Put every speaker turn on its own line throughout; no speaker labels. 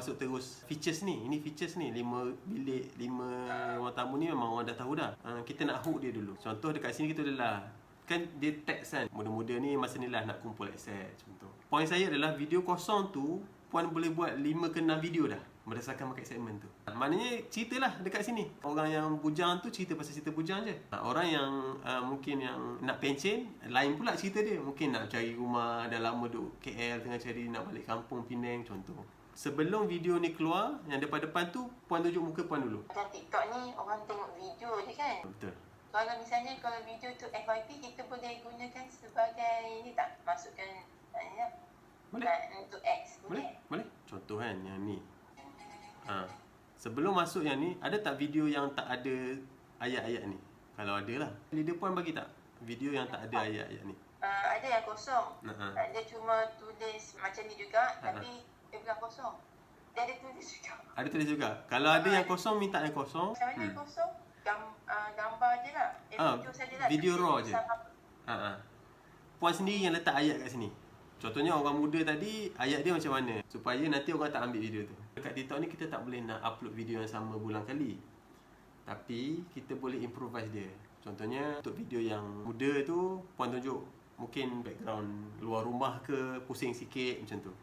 masuk terus features ni. Ini features ni 5 bilik, 5 ruang tamu ni memang orang dah tahu dah. Kita nak hook dia dulu. Contoh dekat sini kita adalah kan dia text kan. Muda-muda ni masa ni lah nak kumpul asset contoh. Point saya adalah video kosong tu Puan boleh buat 5 ke 6 video dah berdasarkan market segment tu. Maknanya ceritalah dekat sini. Orang yang bujang tu cerita pasal cerita bujang je. Orang yang mungkin yang nak pencen, lain pula cerita dia. Mungkin nak cari rumah, dah lama duduk KL, tengah cari nak balik kampung Penang contoh. Sebelum video ni keluar, yang depan-depan tu Puan tunjuk muka Puan dulu.
Macam TikTok ni orang tengok video je kan.
Betul.
Kalau misalnya kalau video tu FYP, kita boleh gunakan sebagai ni tak? Masukkan
boleh.
Untuk X boleh?
Boleh. Contoh kan yang ni. Sebelum masuk yang ni, ada tak video yang tak ada ayat-ayat ni? Kalau ada lah. Leader Puan bagi tak video yang tak ada ayat-ayat ni?
Ada yang kosong. Dia cuma tulis macam ni juga, tapi dia bukan kosong. Dia ada tulis juga. Ada tulis juga.
Kalau ada yang kosong, minta yang kosong.
Macam mana yang kosong? Gambar je lah. Video sajalah.
Video raw je. Puan sendiri yang letak ayat kat sini. Contohnya orang muda tadi, ayat dia macam mana supaya nanti orang tak ambil video tu. Dekat TikTok ni kita tak boleh nak upload video yang sama berulang kali. Tapi kita boleh improvise dia. Contohnya untuk video yang muda tu, Puan tunjuk mungkin background luar rumah ke, pusing sikit macam tu.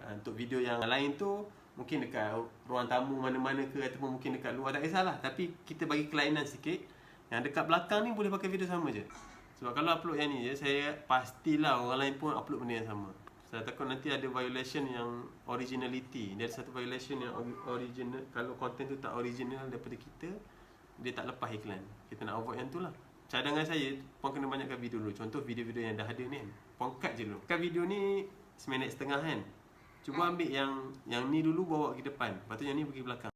Untuk video yang lain tu mungkin dekat ruang tamu mana-mana ke, ataupun mungkin dekat luar, tak kisahlah. Tapi kita bagi kelainan sikit. Yang dekat belakang ni boleh pakai video sama je. Sebab kalau upload yang ni je, saya pastilah orang lain pun upload benda yang sama. Saya takut nanti ada violation yang originality. Dia ada satu violation yang original. Kalau konten tu tak original daripada kita, dia tak lepas iklan. Kita nak avoid yang tu lah. Cadangan saya, Puan kena banyakkan video dulu. Contoh video-video yang dah ada ni kan, Puan cut je dulu. Kan video ni 1.5 minit kan. Cuba ambil yang ni dulu bawa ke depan. Lepas tu yang ni pergi belakang.